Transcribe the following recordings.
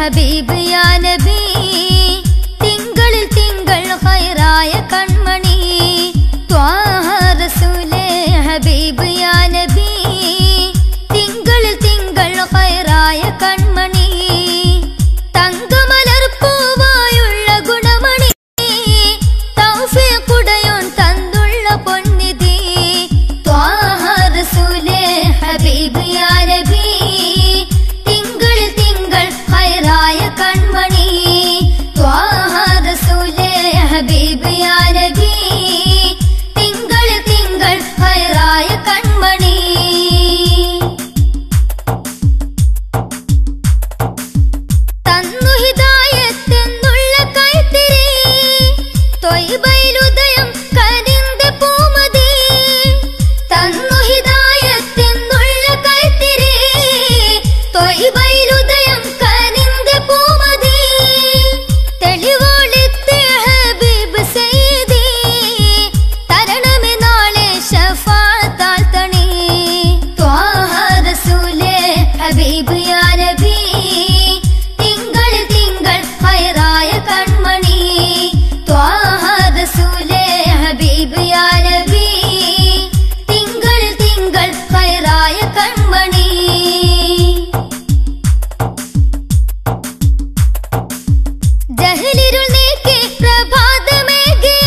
ഹബീബ് യാ നബി തിങ്കളിൽ തിങ്കൾ ഖൈറായ കൺമണി ത്വാഹ റസൂലേ ഹബീബ് യാ നബി തിങ്കളിൽ തിങ്കൾ ഖൈറായ കൺമണി തങ്കമലർ പൂവായുള്ള ഗുണമണി തൗഫീഖുടയോൻ തന്നുള്ള പൊന്നിധി ത്വാഹ റസൂലേ ഹബീബ് യാ നബി തിങ്കളിൽ തിങ്കൾ ഖൈറായ കൺമണി ത്വാഹ റസൂലേ ഹബീബ് യാ നബി തിങ്കളിൽ തിങ്കൾ ഖൈറായ കൺമണി തന്നു ഹിദായത്തെന്നുള്ള കൈത്തിരി ത്വയ്ബയിലുദയം കരിന്ത പൂമതി തന്നു ഹിദായത്തെന്നുള്ള കൈത്തിരി ത്വയ്ബയിലുദയം കരിന്ത പൂമതി തെളിവോളിത്തെ ഹബീബ് സയ്യിദി തരണമേ നാളെ ശഫാഅത്താൽ തണി ത്വാഹ റസൂലേ ഹബീബ് യാ നബി തിങ്കളിൽ തിങ്കൾ ഖൈറായ കൺമണി ത്വാഹ റസൂലേ ഹബീബ് യാ നബി തിങ്കളിൽ തിങ്കൾ ഖൈറായ കൺമണി ജഹലിരുൾ നീക്കി പ്രഭാതമേകി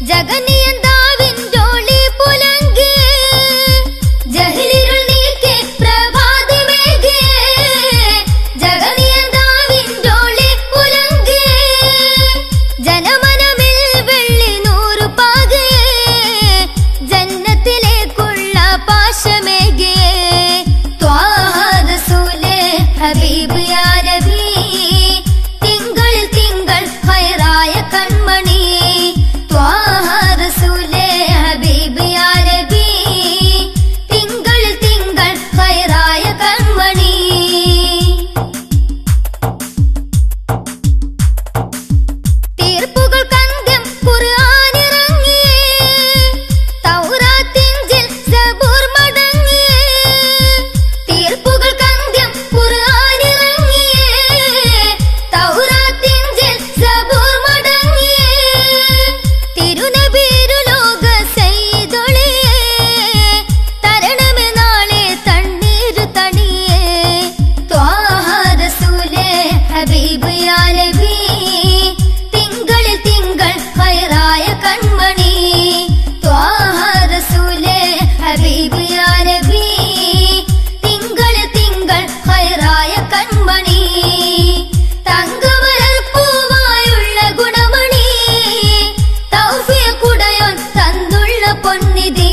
ജഗന്നിയന്താവിൻഡോളി പുലങ്കി ജഹലിരുൾ നീക്കി പ്രഭാതമേകി ജഗന്നിയന്താവിൻഡോളി പുലങ്കി ജനമനമിൽ വെള്ളി നൂറു പാകയെ ജന്നത്തിലേക്കുള്ള പാശമേകിയേ ത്വാഹ റസൂലേ ഹബീബ് യാ നബി തിങ്കളിൽ തിങ്കൾ ഖൈറായ കൺമണി ത്വാഹ റസൂലേ ഹബീബ് യാ നബി തിങ്കളിൽ തിങ്കൾ ഖൈറായ കൺമണി തീർപ്പുകൾക്കന്ത്യം ഖുർആനിറങ്ങിയേ തൗറാത്ത് ഇഞ്ചിൽ സബൂർ മടങ്ങിയേ തീർപ്പുകൾക്കന്ത്യം ഖുർആനിറങ്ങിയേ തൗറാത്ത് ഇഞ്ചിൽ സബൂർ മടങ്ങിയേ തിരുനബിരുലോക സയ്യിദൊളിയേ തരണമേ നാളെ തണ്ണീരു തണിയേ ത്വാഹ റസൂലേ ഹബീബ് യാ നബി തിങ്കളിൽ തിങ്കൾ ഖൈറായ കൺമണി ത്വാഹ റസൂലേ ഹബീബ് യാ നബി തിങ്കളിൽ തിങ്കൾ ഖൈറായ കൺമണി തങ്കമലർ പൂവായുള്ള ഗുണമണി തൗഫീഖുടയോൻ തന്നുള്ള പൊന്നിധി